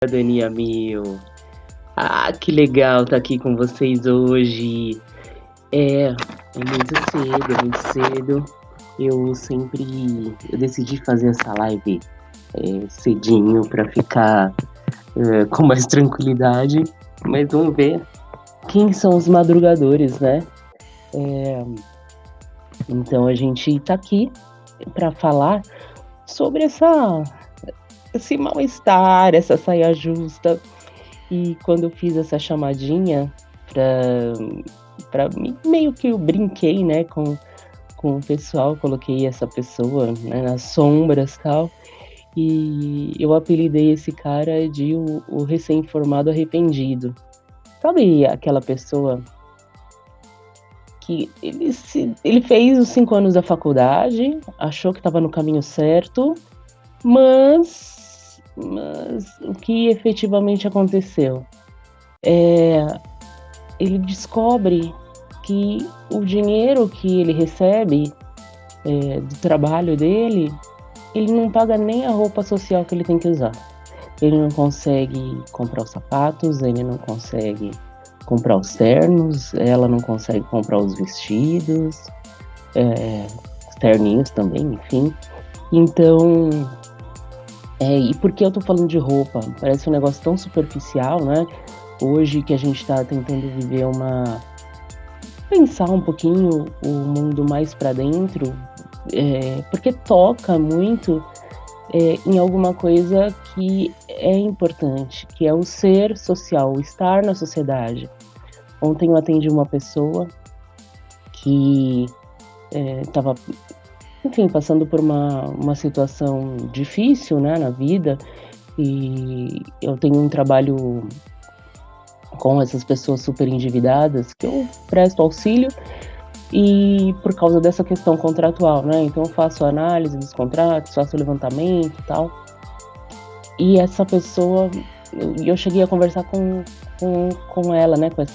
Dani Amil. Que legal estar aqui com vocês hoje. É muito cedo. Eu decidi fazer essa live cedinho para ficar com mais tranquilidade. Mas vamos ver quem são os madrugadores, né? Então a gente tá aqui para falar sobre esse mal-estar, essa saia justa. E quando eu fiz essa chamadinha para mim, meio que eu brinquei, né, com o pessoal, coloquei essa pessoa, né, nas sombras e tal, e eu apelidei esse cara de o recém-formado arrependido. Sabe aquela pessoa que ele fez os 5 anos da faculdade, achou que estava no caminho certo, mas o que efetivamente aconteceu? Ele descobre que o dinheiro que ele recebe do trabalho dele, ele não paga nem a roupa social que ele tem que usar. Ele não consegue comprar os sapatos, ele não consegue comprar os ternos, ela não consegue comprar os vestidos, os terninhos também, enfim. Então, e por que eu tô falando de roupa? Parece um negócio tão superficial, né? Hoje que a gente tá tentando viver pensar um pouquinho o mundo mais para dentro, porque toca muito em alguma coisa que é importante, que é o ser social, o estar na sociedade. Ontem eu atendi uma pessoa que estava, enfim, passando por uma situação difícil, né, na vida, e eu tenho um trabalho com essas pessoas super endividadas, que eu presto auxílio, e por causa dessa questão contratual, né, então eu faço a análise dos contratos, faço o levantamento e tal. E essa pessoa, eu cheguei a conversar com ela, né, com esse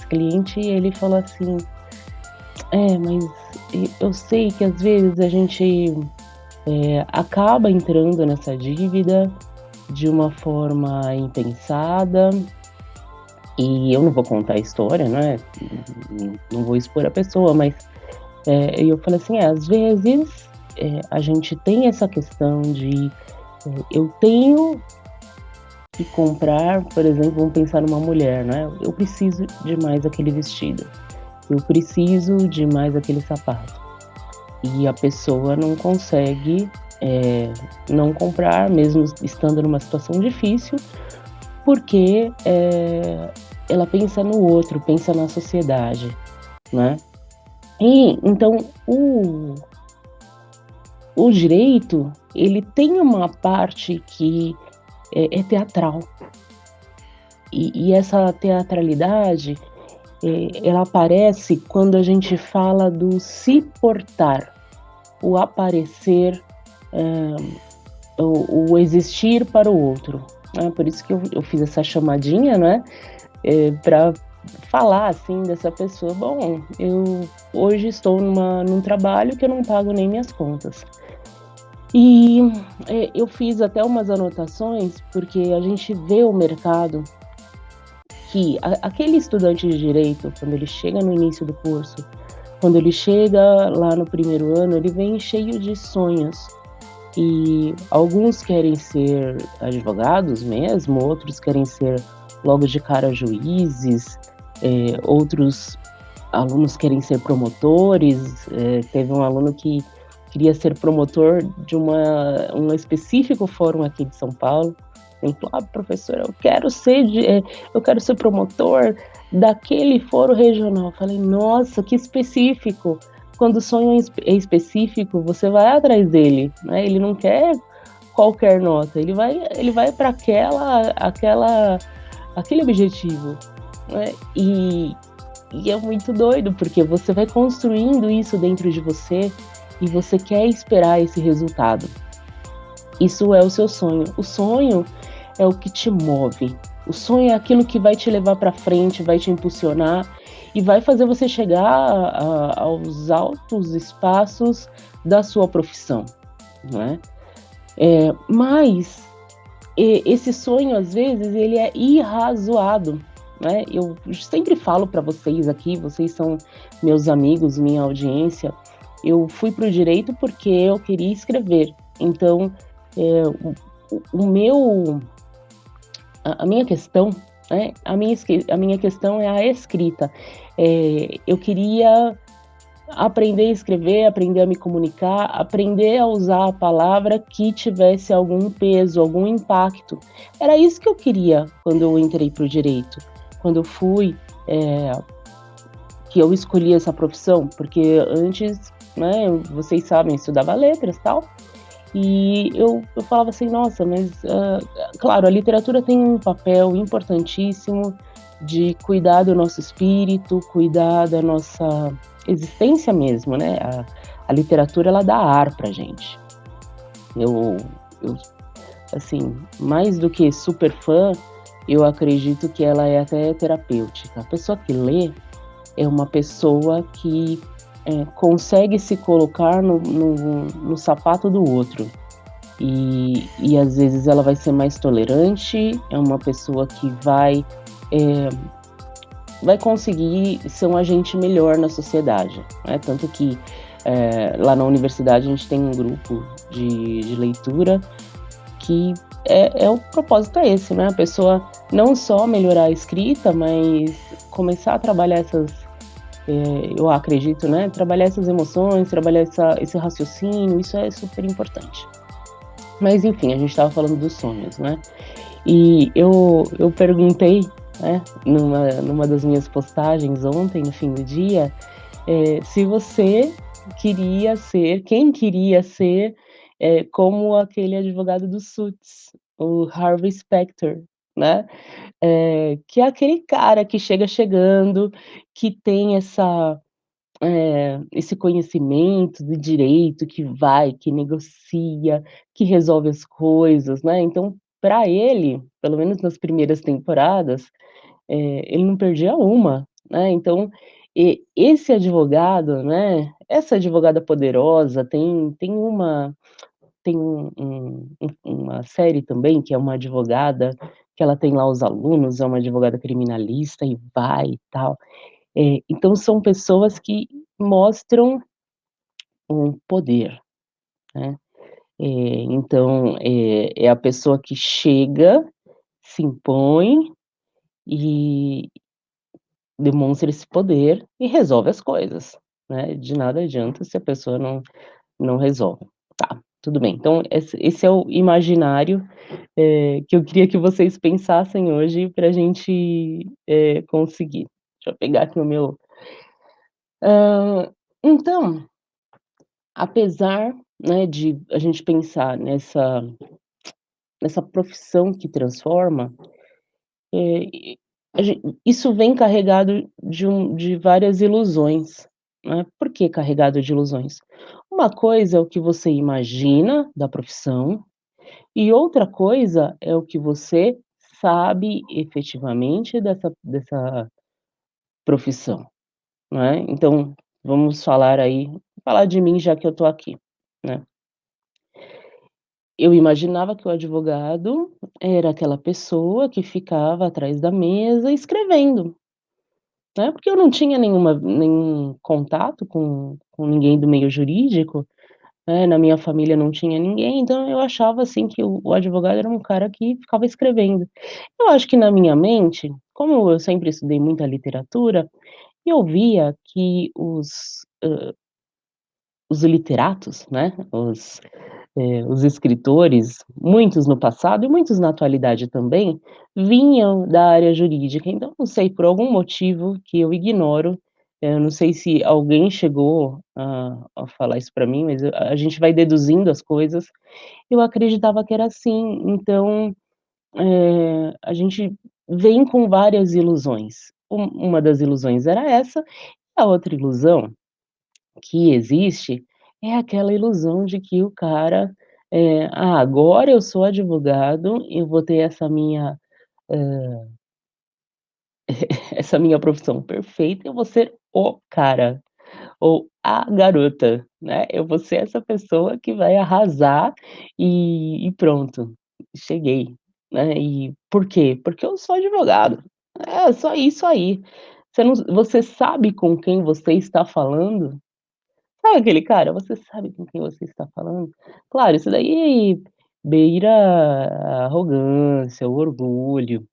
cliente, e ele falou assim: mas eu sei que às vezes a gente acaba entrando nessa dívida de uma forma impensada, e eu não vou contar a história, né, não vou expor a pessoa, mas eu falei assim, às vezes a gente tem essa questão de eu tenho que comprar, por exemplo, vamos pensar numa mulher, né, eu preciso de mais aquele vestido, eu preciso de mais aquele sapato, e a pessoa não consegue não comprar, mesmo estando numa situação difícil, porque ela pensa no outro, pensa na sociedade, né? E então o direito, ele tem uma parte que é teatral, e essa teatralidade ela aparece quando a gente fala do se portar, o aparecer, o existir para o outro. Por isso que eu fiz essa chamadinha, né, para falar, assim, dessa pessoa. Bom, eu hoje estou num trabalho que eu não pago nem minhas contas. E eu fiz até umas anotações, porque a gente vê o mercado que aquele estudante de direito, quando ele chega no início do curso, quando ele chega lá no primeiro ano, ele vem cheio de sonhos. E alguns querem ser advogados mesmo, outros querem ser logo de cara juízes, outros alunos querem ser promotores. Teve um aluno que queria ser promotor de um específico fórum aqui de São Paulo. Ele falou, professora, eu quero ser promotor daquele fórum regional. Eu falei, nossa, que específico. Quando o sonho é específico, você vai atrás dele, né? Ele não quer qualquer nota, ele vai para aquele objetivo, né? E é muito doido, porque você vai construindo isso dentro de você e você quer esperar esse resultado. Isso é o seu sonho. O sonho é o que te move. O sonho é aquilo que vai te levar para frente, vai te impulsionar e vai fazer você chegar aos altos espaços da sua profissão, né? Mas esse sonho, às vezes, ele é irrazoado, né. Eu sempre falo para vocês aqui, vocês são meus amigos, minha audiência, eu fui para o direito porque eu queria escrever. Então, o meu a minha questão, né, a minha questão é a escrita. Eu queria aprender a escrever, aprender a me comunicar, aprender a usar a palavra que tivesse algum peso, algum impacto. Era isso que eu queria quando eu entrei para o direito, quando eu fui, eh, que eu escolhi essa profissão, porque antes, né, vocês sabem, eu estudava letras, tal, e eu falava assim: "Nossa, mas", claro, a literatura tem um papel importantíssimo de cuidar do nosso espírito, cuidar da nossa existência mesmo, né, a literatura ela dá ar pra gente. Eu, assim, mais do que super fã, eu acredito que ela é até terapêutica. A pessoa que lê é uma pessoa que, consegue se colocar no sapato do outro. E às vezes ela vai ser mais tolerante, é uma pessoa que eh, vai conseguir ser um agente melhor na sociedade, né. Tanto que, lá na universidade a gente tem um grupo de leitura que o propósito é esse, né, a pessoa não só melhorar a escrita, mas começar a trabalhar essas, eu acredito, né, trabalhar essas emoções, trabalhar esse raciocínio, isso é super importante. Mas enfim, a gente estava falando dos sonhos, né. E eu perguntei, né, numa das minhas postagens ontem, no fim do dia, se você queria ser quem queria ser, como aquele advogado do Suits, o Harvey Specter, né. Que é aquele cara que chega chegando, que tem esse conhecimento do direito, que vai, que negocia, que resolve as coisas, né. Então, para ele, pelo menos nas primeiras temporadas, ele não perdia uma, né. Então, esse advogado, né, essa advogada poderosa, tem uma série também que é uma advogada, que ela tem lá os alunos, é uma advogada criminalista e vai e tal. Então são pessoas que mostram um poder, né. Então, é a pessoa que chega, se impõe e demonstra esse poder e resolve as coisas, né. De nada adianta se a pessoa não resolve. Tá, tudo bem. Então esse é o imaginário, que eu queria que vocês pensassem hoje pra gente, conseguir. Deixa eu pegar aqui o meu então, apesar, né, de a gente pensar nessa profissão que transforma, e isso vem carregado de várias ilusões, né. Por que carregado de ilusões? Uma coisa é o que você imagina da profissão, e outra coisa é o que você sabe efetivamente dessa profissão, né. Então, vamos falar de mim já que eu tô aqui, né. Eu imaginava que o advogado era aquela pessoa que ficava atrás da mesa escrevendo, né, porque eu não tinha nenhum contato com ninguém do meio jurídico, né, na minha família não tinha ninguém, então eu achava, assim, que o advogado era um cara que ficava escrevendo. Eu acho que na minha mente, como eu sempre estudei muita literatura, eu via que os literatos, né, os escritores, muitos no passado e muitos na atualidade também, vinham da área jurídica, então não sei, por algum motivo que eu ignoro, eu não sei se alguém chegou a falar isso para mim, mas a gente vai deduzindo as coisas, eu acreditava que era assim, então, a gente vem com várias ilusões. Uma das ilusões era essa, a outra ilusão que existe, é aquela ilusão de que o cara, agora eu sou advogado, eu vou ter essa minha profissão perfeita, eu vou ser o cara, ou a garota, né, eu vou ser essa pessoa que vai arrasar e pronto, cheguei. né, e por quê? Porque eu sou advogado. É só isso aí. Você sabe com quem você está falando? Sabe aquele cara? Você sabe com quem você está falando? Claro, isso daí beira a arrogância, o orgulho,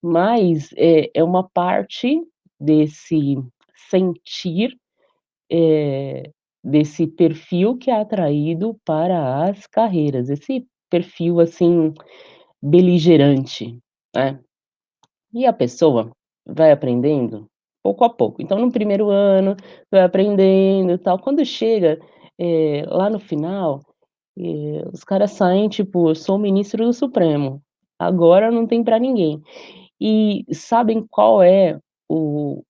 mas é uma parte desse sentir, eh, desse perfil que é atraído para as carreiras, esse perfil, assim, beligerante, né. E a pessoa vai aprendendo pouco a pouco. Então no primeiro ano, vai aprendendo e tal, quando chega, lá no final, os caras saem tipo: "Eu sou o ministro do Supremo, agora não tem pra ninguém". E sabem qual é o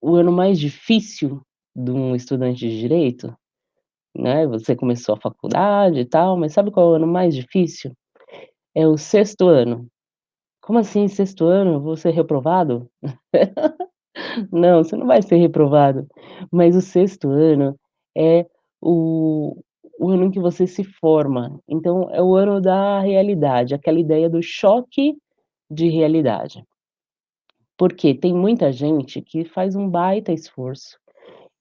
o ano mais difícil de um estudante de direito? Né, você começou a faculdade e tal, mas sabe qual é o ano mais difícil? É o sexto ano. "Como assim sexto ano? Eu vou ser reprovado?" Não, você não vai ser reprovado, mas o sexto ano é o o ano em que você se forma, então é o ano da realidade, aquela ideia do choque de realidade. Porque tem muita gente que faz um baita esforço,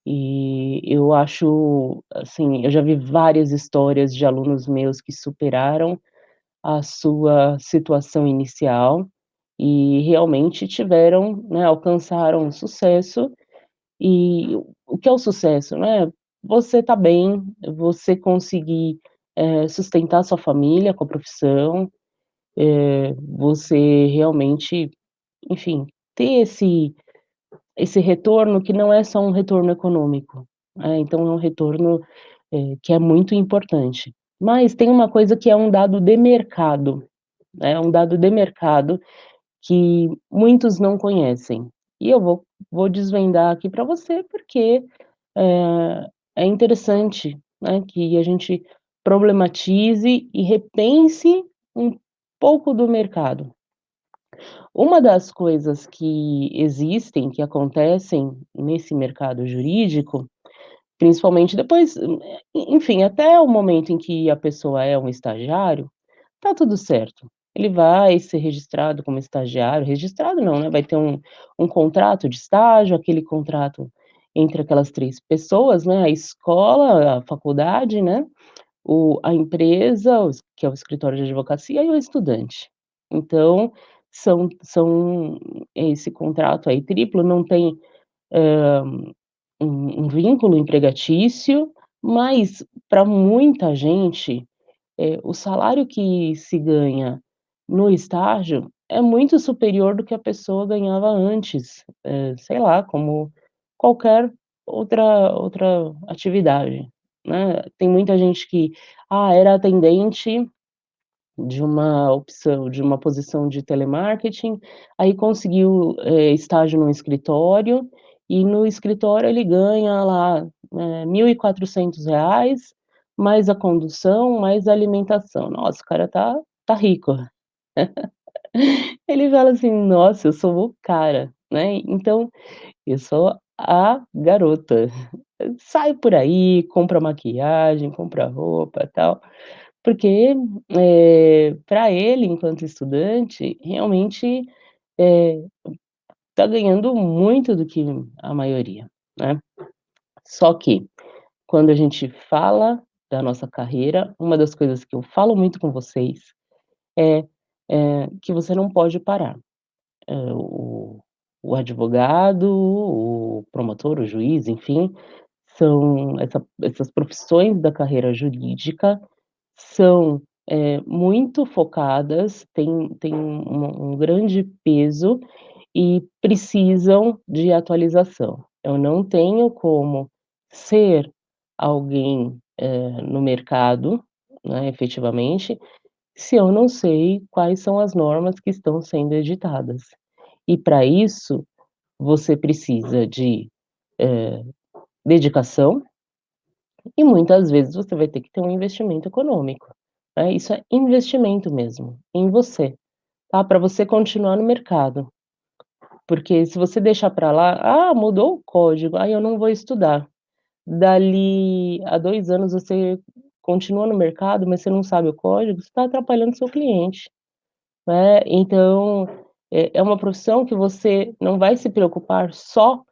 e eu acho, assim, eu já vi várias histórias de alunos meus que superaram a sua situação inicial, e realmente tiveram, né, alcançaram sucesso. E o que é o sucesso, né, você tá bem, você conseguir, sustentar sua família com a profissão, você realmente, enfim, ter esse retorno que não é só um retorno econômico, né, então é um retorno, que é muito importante. Mas tem uma coisa que é um dado de mercado, né, um dado de mercado que muitos não conhecem. E eu vou desvendar aqui para você, porque é interessante, né, que a gente problematize e repense um pouco do mercado. Uma das coisas que existem, que acontecem nesse mercado jurídico, principalmente depois, enfim, até o momento em que a pessoa é um estagiário, tá tudo certo. Ele vai ser registrado como estagiário, registrado não, né, vai ter um contrato de estágio, aquele contrato entre aquelas 3 pessoas, né, a escola, a faculdade, né, a empresa, que é o escritório de advocacia, e o estudante. Então, são esse contrato aí triplo, não tem, hã, um vínculo empregatício, mas para muita gente o salário que se ganha no estágio é muito superior do que a pessoa ganhava antes, sei lá, como qualquer outra atividade, né. Tem muita gente que, era atendente de uma posição de telemarketing, aí conseguiu, estágio num escritório, e no escritório ele ganha lá, R$ 1.400, mais a condução, mais a alimentação. Nossa, o cara tá rico. Ele fala assim: "Nossa, eu sou o cara", né. Então, eu sou a garota. Saio por aí, compra maquiagem, compra roupa, tal. Porque, pra ele, enquanto estudante, realmente, eh, tá ganhando muito do que a maioria, né. Só que, quando a gente fala da nossa carreira, uma das coisas que eu falo muito com vocês é, que você não pode parar. O advogado, o promotor, o juiz, enfim, são essas profissões da carreira jurídica são, muito focadas, têm um grande peso e precisam de atualização. Eu não tenho como ser alguém, no mercado, né, efetivamente, se eu não sei quais são as normas que estão sendo editadas. E para isso, você precisa de, dedicação e muitas vezes você vai ter que ter um investimento econômico, né, isso é investimento mesmo, em você, tá, para você continuar no mercado, porque se você deixar para lá: "Ah, mudou o código, ah, eu não vou estudar", dali a 2 anos você continua no mercado, mas você não sabe o código, você está atrapalhando seu cliente, né, então, é uma profissão que você não vai se preocupar só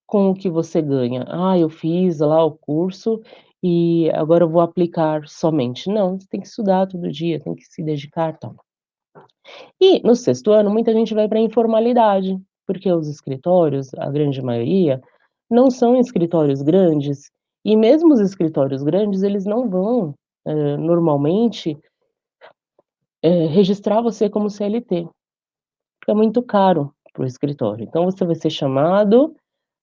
com o que você ganha. "Ah, eu fiz lá o curso e agora eu vou aplicar somente", não, você tem que estudar todo dia, tem que se dedicar, tal. E no sexto ano muita gente vai para a informalidade, porque os escritórios, a grande maioria, não são escritórios grandes, e mesmo os escritórios grandes eles não vão, normalmente, registrar você como CLT, porque é muito caro para o escritório. Então você vai ser chamado,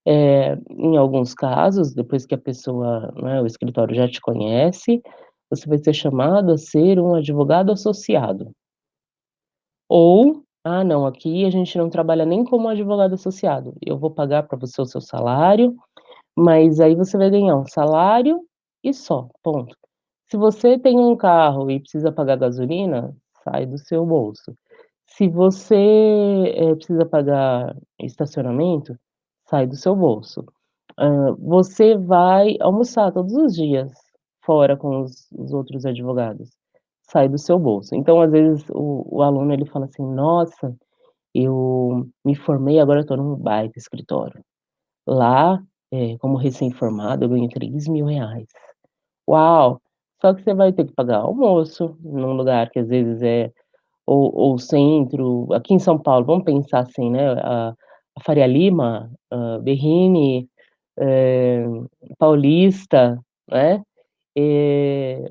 em alguns casos, depois que a pessoa, né, o escritório já te conhece, você vai ser chamado a ser um advogado associado. Ou: "Ah, não, aqui a gente não trabalha nem como advogado associado, eu vou pagar para você o seu salário, mas aí você vai ganhar um salário e só, ponto. Se você tem um carro e precisa pagar gasolina, sai do seu bolso. Se você, precisa pagar estacionamento, sai do seu bolso. Você vai almoçar todos os dias fora com os outros advogados, sai do seu bolso". Então, às vezes, o aluno ele fala assim: "Nossa, eu me formei, agora eu estou num baita escritório. Lá, como recém-formado, eu ganho R$ 3.000. Uau! Só que você vai ter que pagar almoço num lugar que às vezes é ou centro, aqui em São Paulo, vamos pensar assim, né, a Faria Lima, Berrini, eh, Paulista, né,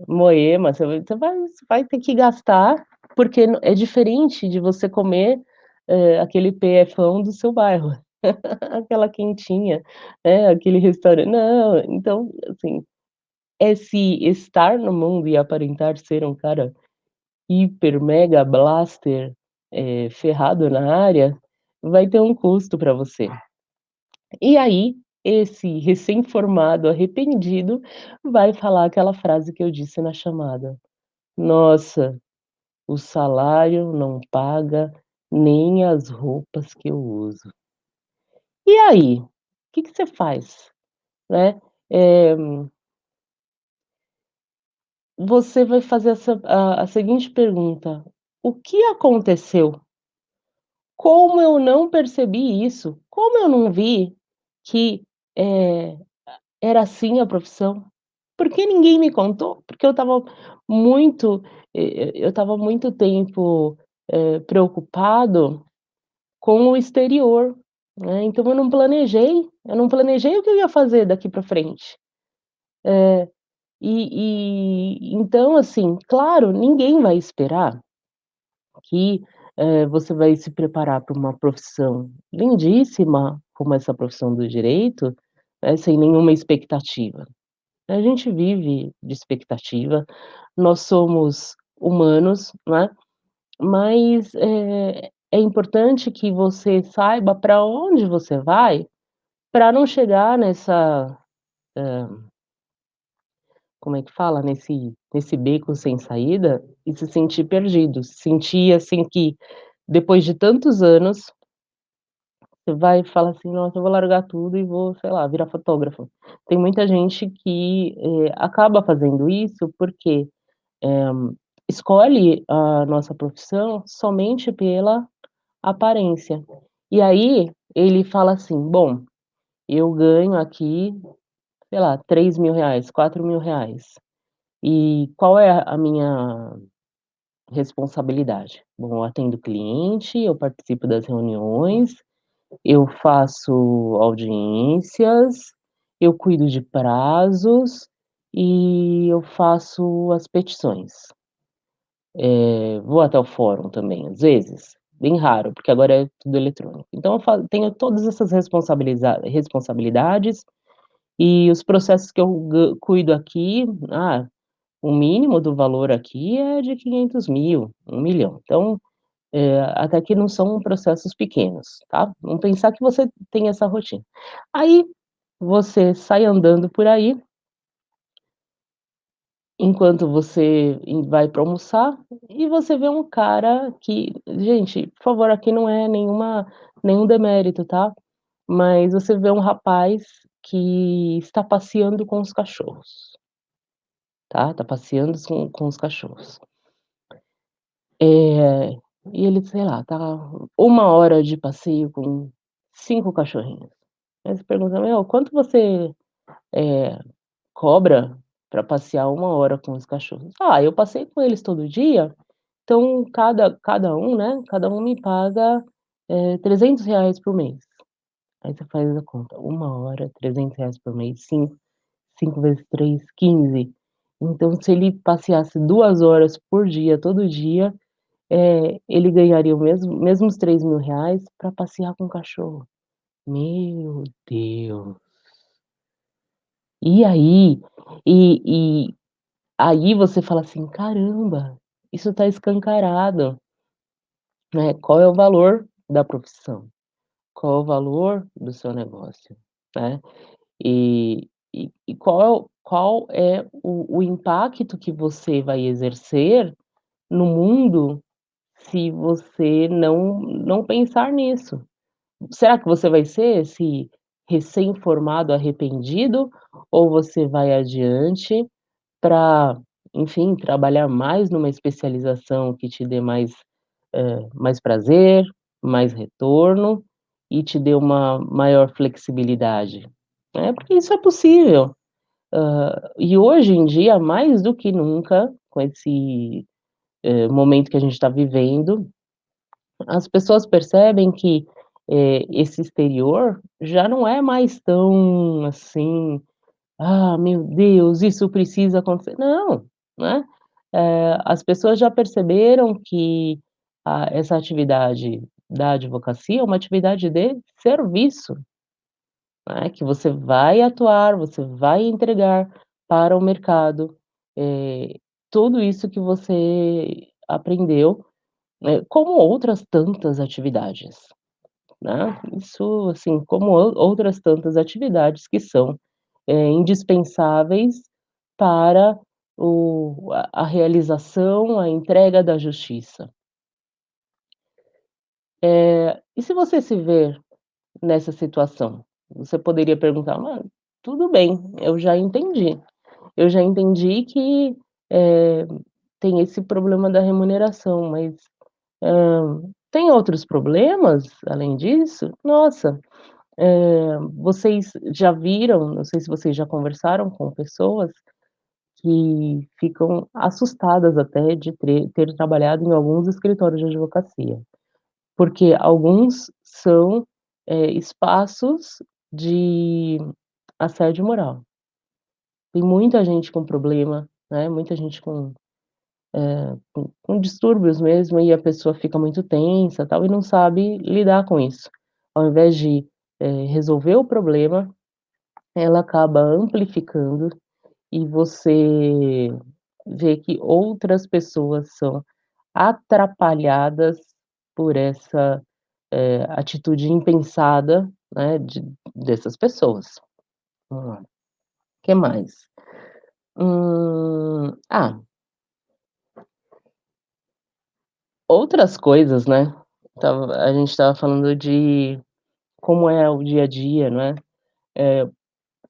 Moema, você vai ter que gastar, porque é diferente de você comer, aquele PFão do seu bairro, aquela quentinha, aquele restaurante não, então, assim, esse estar no mundo e aparentar ser um cara hiper mega blaster, ferrado na área, vai ter um custo para você. E aí, esse recém-formado arrependido vai falar aquela frase que eu disse na chamada: "Nossa, o salário não paga nem as roupas que eu uso". E aí, o que você faz, né? Eh, Você vai fazer a seguinte pergunta: "O que aconteceu? Como eu não percebi isso? Como eu não vi que, eh, era assim a profissão? Por que ninguém me contou?". Porque muito eu estava muito tempo, preocupado com o exterior, né, então eu não planejei o que eu ia fazer daqui para frente. Então, assim, claro, ninguém vai esperar que, você vai se preparar para uma profissão lindíssima, como essa profissão do direito, sem nenhuma expectativa. A gente vive de expectativa, nós somos humanos, né, mas, é importante que você saiba para onde você vai, para não chegar nessa, como é que fala? Nesse beco sem saída e se sentir perdido, sentir, assim, que depois de tantos anos, você vai falar assim: "Nossa, eu vou largar tudo e vou, sei lá, virar fotógrafo". Tem muita gente que, acaba fazendo isso porque, eh, escolhe a nossa profissão somente pela aparência. E aí, ele fala assim: "Bom, eu ganho aqui, sei lá, R$ 3.000, R$ 4.000. E qual é a minha responsabilidade? Bom, eu atendo cliente, eu participo das reuniões, eu faço audiências, eu cuido de prazos e eu faço as petições. Vou até o fórum também, às vezes, bem raro, porque agora é tudo eletrônico. Então tenho todas essas responsabilidades e os processos que eu cuido aqui, o mínimo do valor aqui é de 500.000, 1.000.000. Então, até que não são processos pequenos, tá. Vamos pensar que você tem essa rotina. Aí, você sai andando por aí, enquanto você vai para almoçar, e você vê um cara que gente, por favor, aqui não é nenhum demérito, tá, mas você vê um rapaz que está passeando com os cachorros, tá, tá passeando com os cachorros. e ele, sei lá, tá 1 hora de passeio com 5 cachorrinhos. Aí você pergunta: "Meu, quanto você, eh, cobra para passear 1 hora com os cachorros?". "Ah, eu passeio com eles todo dia, então cada um, né, cada um me paga, R$ 300 por mês". Aí você faz a conta, 1 hora, R$ 300 por mês, 5 vezes 3, 15. Então se ele passeasse 2 horas por dia, todo dia, ele ganharia o mesmos R$ 3.000 para passear com o cachorro. Meu Deus! E aí e aí você fala assim: "Caramba, isso está escancarado", né, qual é o valor da profissão? Qual é o valor do seu negócio, né? E qual é o impacto que você vai exercer no mundo se você não pensar nisso? Será que você vai ser esse recém-formado arrependido ou você vai adiante para, enfim, trabalhar mais numa especialização que te dê mais prazer, mais retorno e te dê uma maior flexibilidade, né, porque isso é possível. E hoje em dia, mais do que nunca, com esse, momento que a gente está vivendo, as pessoas percebem que, esse exterior já não é mais tão assim: "Ah, meu Deus, isso precisa acontecer". Não, né, as pessoas já perceberam que essa atividade da advocacia é uma atividade de serviço, né, que você vai atuar, você vai entregar para o mercado, eh, tudo isso que você aprendeu, como outras tantas atividades, né. Isso, assim, como outras tantas atividades que são, indispensáveis para a realização, a entrega da justiça. E se você se ver nessa situação? Você poderia perguntar: "Mas tudo bem, eu já entendi. Eu já entendi que, eh, tem esse problema da remuneração, mas, tem outros problemas além disso? Nossa, vocês já viram, não sei se vocês já conversaram com pessoas que ficam assustadas até de ter trabalhado em alguns escritórios de advocacia, porque alguns são, espaços de assédio moral. Tem muita gente com problema, né, muita gente com distúrbios mesmo, e a pessoa fica muito tensa, tal, e não sabe lidar com isso. Ao invés de, resolver o problema, ela acaba amplificando e você vê que outras pessoas são atrapalhadas por essa, atitude impensada, né, dessas pessoas. Vamos lá, que mais? Hum, ah, outras coisas, né, a gente estava falando de como é o dia a dia, não é?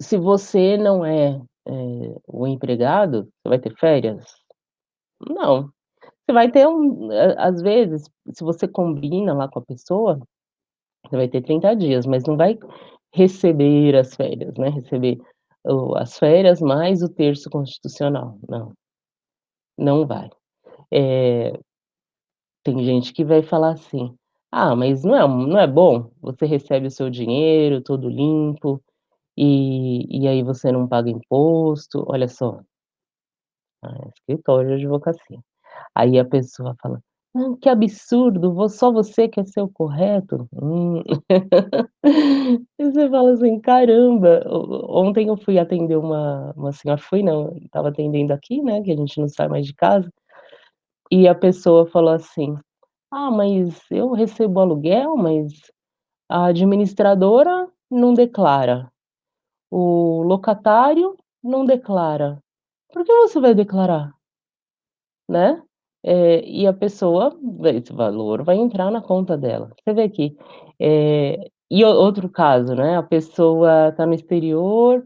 Se você não é, o empregado, você vai ter férias? Não. Você vai ter às vezes, se você combina lá com a pessoa, você vai ter 30 dias, mas não vai receber as férias, né, receber as férias mais o terço constitucional, não, não vai. Eh, Tem gente que vai falar assim: "Ah, mas não é bom? Você recebe o seu dinheiro todo limpo, e aí você não paga imposto". Olha só, escritório de advocacia. Aí a pessoa fala: que absurdo, só você quer ser o correto?". E você fala assim: "Caramba". Ontem eu fui atender uma senhora, fui não, estava atendendo aqui, né, que a gente não sai mais de casa, e a pessoa falou assim: "Ah, mas eu recebo aluguel, mas a administradora não declara, o locatário não declara. Por que você vai declarar?". Né, e a pessoa esse valor vai entrar na conta dela. Você vê que, e outro caso, né, a pessoa está no exterior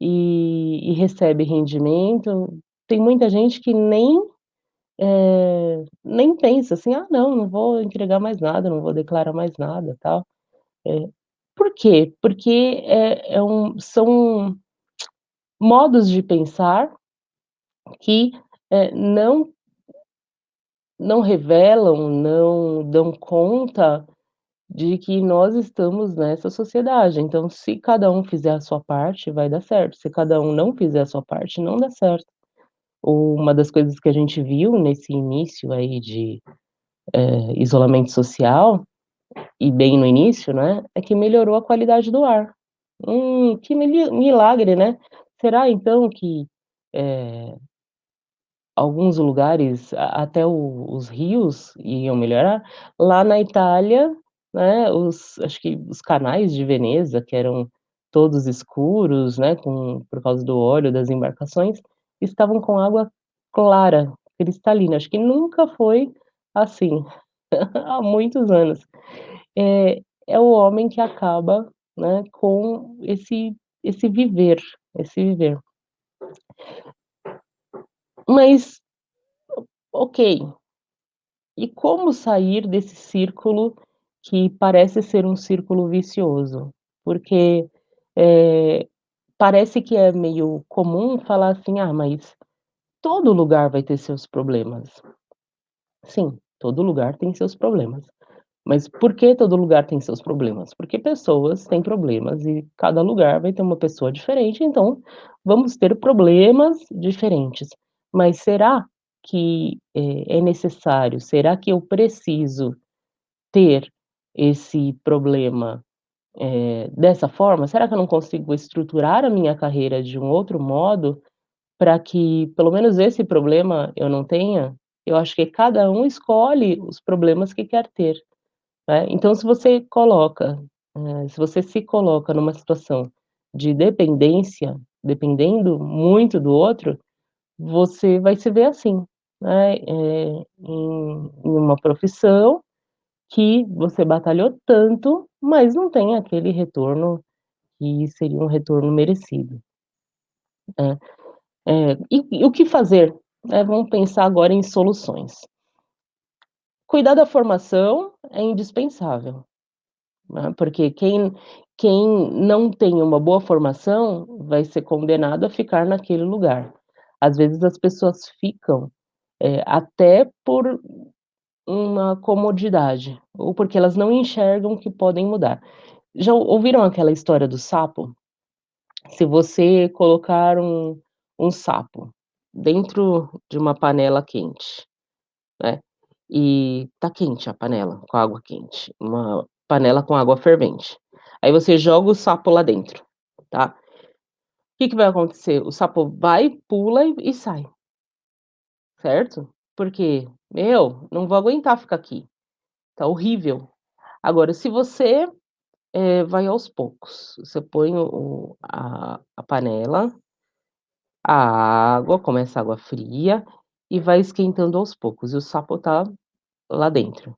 e recebe rendimento. Tem muita gente que nem, nem pensa assim: "Ah, não, não vou entregar mais nada, não vou declarar mais nada, tal". Eh, por quê? Porque são modos de pensar que, não revelam, não dão conta de que nós estamos nessa sociedade. Então, se cada um fizer a sua parte, vai dar certo. Se cada um não fizer a sua parte, não dá certo. Uma das coisas que a gente viu nesse início aí de, isolamento social, e bem no início, né, é que melhorou a qualidade do ar. Que milagre, né. Será então que, eh alguns lugares, até os rios iam melhorar. Lá na Itália, né, acho que os canais de Veneza, que eram todos escuros, né, por causa do óleo das embarcações, estavam com água clara, cristalina. Acho que nunca foi assim, há muitos anos. É o homem que acaba, né, com esse viver, esse viver. Mas, ok. E como sair desse círculo que parece ser um círculo vicioso? Porque, eh, parece que é meio comum falar assim: "Ah, mas todo lugar vai ter seus problemas". Sim, todo lugar tem seus problemas. Mas por que todo lugar tem seus problemas? Porque pessoas têm problemas e cada lugar vai ter uma pessoa diferente, então vamos ter problemas diferentes. Mas será que, é necessário? Será que eu preciso ter esse problema, dessa forma? Será que eu não consigo estruturar a minha carreira de um outro modo, para que pelo menos esse problema eu não tenha? Eu acho que cada um escolhe os problemas que quer ter, né. Então se você se coloca numa situação de dependência, dependendo muito do outro, você vai se ver assim, né, em uma profissão que você batalhou tanto, mas não tem aquele retorno que seria um retorno merecido, né. E o que fazer? Vamos pensar agora em soluções. Cuidar da formação é indispensável, né, porque quem não tem uma boa formação vai ser condenado a ficar naquele lugar. Às vezes as pessoas ficam, até por uma comodidade, ou porque elas não enxergam que podem mudar. Já ouviram aquela história do sapo? Se você colocar um sapo dentro de uma panela quente, né, e tá quente a panela, com água quente, uma panela com água fervente. Aí você joga o sapo lá dentro, tá. Que vai acontecer? O sapo vai, pula e sai, certo? Porque: "Meu, não vou aguentar ficar aqui, tá horrível". Agora se você, vai aos poucos, você põe a panela, a água, começa a água fria e vai esquentando aos poucos, e o sapo tá lá dentro.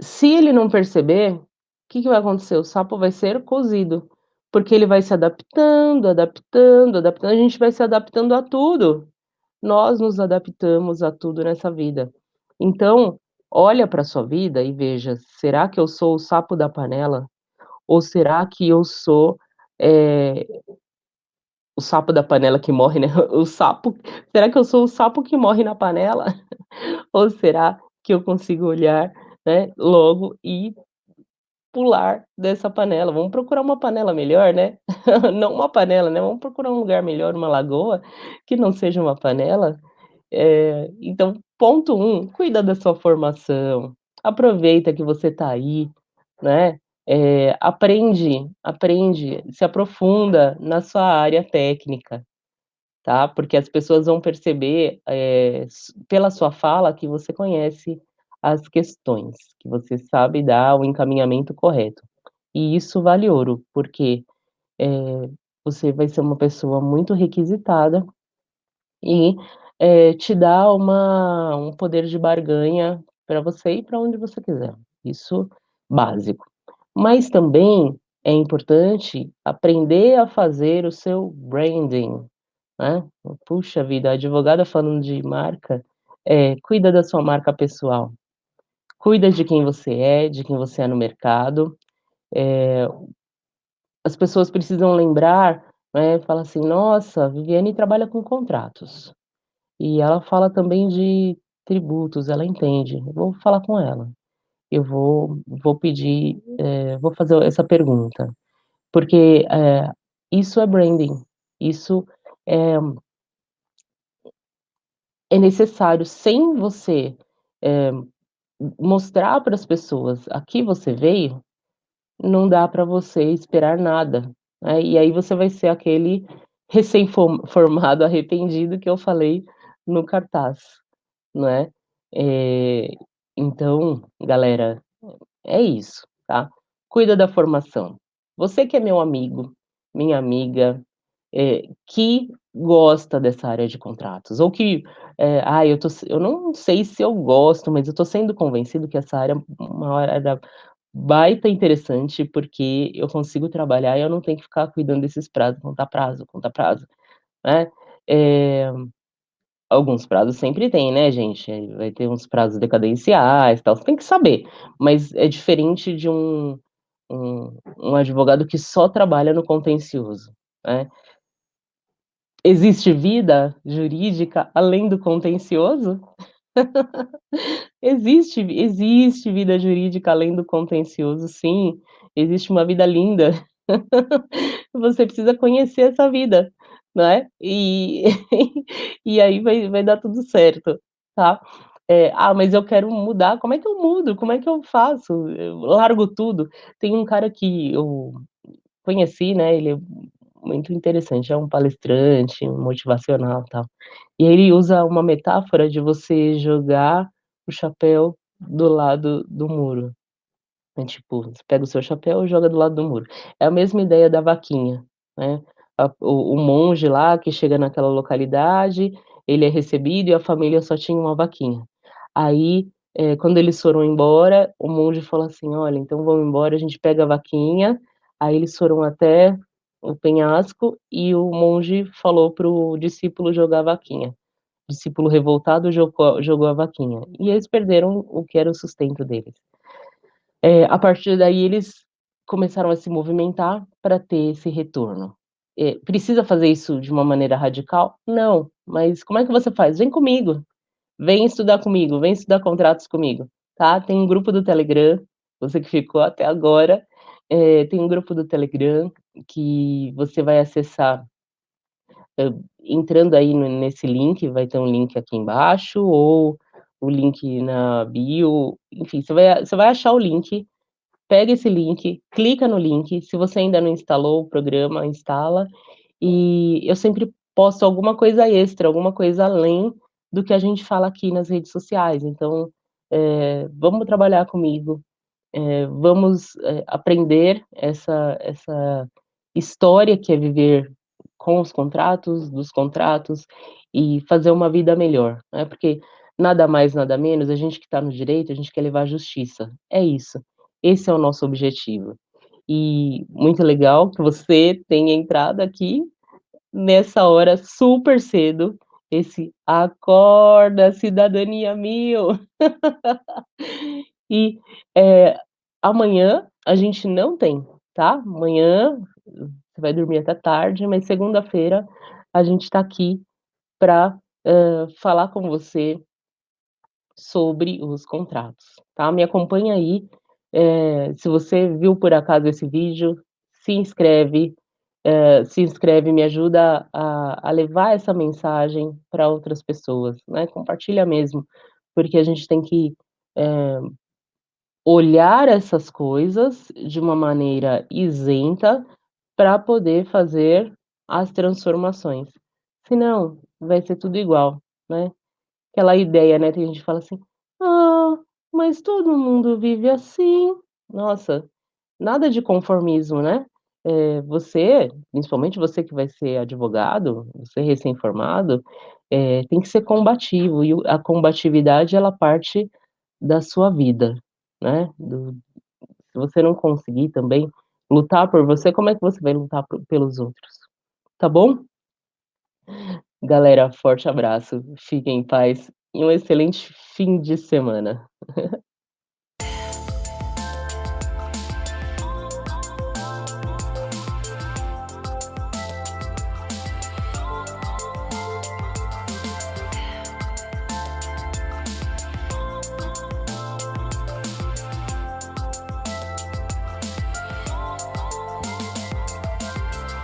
Se ele não perceber, o que vai acontecer? O sapo vai ser cozido, porque ele vai se adaptando, adaptando, adaptando, a gente vai se adaptando a tudo. Nós nos adaptamos a tudo nessa vida. Então, olha para sua vida e veja: "Será que eu sou o sapo da panela? Ou será que eu sou, eh, o sapo da panela que morre, né, o sapo será que eu sou o sapo que morre na panela? Ou será que eu consigo olhar, né, logo e pular dessa panela? Vamos procurar uma panela melhor, né? Não uma panela, né, vamos procurar um lugar melhor, uma lagoa, que não seja uma panela. Então, ponto um, cuida da sua formação, aproveita que você está aí, né, aprende, se aprofunda na sua área técnica, tá, porque as pessoas vão perceber, pela sua fala que você conhece as questões, que você sabe dar o encaminhamento correto. E isso vale ouro, porque, você vai ser uma pessoa muito requisitada e, te dá um poder de barganha para você ir para onde você quiser, isso básico. Mas também é importante aprender a fazer o seu branding, né. Puxa vida, a advogada falando de marca, cuida da sua marca pessoal, cuida de quem você é no mercado, eh, as pessoas precisam lembrar, né, falar assim: "Nossa, a Viviane trabalha com contratos, e ela fala também de tributos, ela entende, eu vou falar com ela, eu vou pedir, vou fazer essa pergunta", porque, isso é branding, isso é é necessário, sem você, eh, mostrar para as pessoas a que você veio, não dá para você esperar nada, né, e aí você vai ser aquele formado arrependido que eu falei no cartaz, não é. Eh, então, galera, é isso, tá. Cuida da formação. Você que é meu amigo, minha amiga, que gosta dessa área de contratos ou que, eu não sei se eu gosto, mas eu tô sendo convencido que essa área é uma área baita interessante, porque eu consigo trabalhar e eu não tenho que ficar cuidando desses prazos, contar prazo, né. Eh, alguns prazos sempre tem, né, gente, vai ter uns prazos decadenciais, tal, você tem que saber, mas é diferente de um advogado que só trabalha no contencioso, né. Existe vida jurídica além do contencioso? Existe vida jurídica além do contencioso, sim, existe uma vida linda. Você precisa conhecer essa vida, né, e e aí vai dar tudo certo, tá. Mas eu quero mudar, como é que eu mudo? Como é que eu faço? Eu largo tudo. Tem um cara que eu conheci, né, ele é muito interessante, é um palestrante motivacional, tal. E aí ele usa uma metáfora de você jogar o chapéu do lado do muro. É tipo, você pega o seu chapéu e joga do lado do muro. É a mesma ideia da vaquinha, né. O monge lá que chega naquela localidade, ele é recebido e a família só tinha uma vaquinha. Aí, quando eles foram embora, o monge falou assim: "Olha, então vamos embora, a gente pega a vaquinha". Aí eles foram até o penhasco e o monge falou para o discípulo jogar a vaquinha. O discípulo revoltado jogou a vaquinha. E eles perderam o que era o sustento deles. A partir daí eles começaram a se movimentar para ter esse retorno. Precisa fazer isso de uma maneira radical? Não, mas como é que você faz? Vem comigo, vem estudar comigo, vem estudar contratos comigo, tá. Tem um grupo do Telegram, você que ficou até agora, tem um grupo do Telegram que você vai acessar, entrando aí nesse link, vai ter um link aqui embaixo ou o link na bio, enfim, você vai achar o link. Pega esse link, clica no link, se você ainda não instalou o programa, instala, e eu sempre posto alguma coisa extra, alguma coisa além do que a gente fala aqui nas redes sociais, então, vamos trabalhar comigo, vamos, aprender essa história que é viver com os contratos, dos contratos, e fazer uma vida melhor, né, porque nada mais, nada menos, a gente que está no direito, a gente quer levar a justiça, é isso, esse é o nosso objetivo. E muito legal que você tenha entrado aqui nessa hora super cedo, esse "Acorda cidadania mil". E, amanhã a gente não tem, tá. Amanhã você vai dormir até tarde, mas segunda-feira a gente tá aqui pra, falar com você sobre os contratos, tá. Me acompanha aí, se você viu por acaso esse vídeo, se inscreve, me ajuda a levar essa mensagem pra outras pessoas, né, compartilha mesmo, porque a gente tem que, eh olhar essas coisas de uma maneira isenta, para poder fazer as transformações. Senão, vai ser tudo igual, né. Aquela ideia, né, tem gente que fala assim: "Ah, mas todo mundo vive assim". Nossa, nada de conformismo, né. Você, principalmente você que vai ser advogado, você recém-formado, tem que ser combativo e a combatividade ela parte da sua vida, né, se você não conseguir também lutar por você, como é que você vai lutar pelos outros, tá bom? Galera, forte abraço, fiquem em paz e um excelente fim de semana.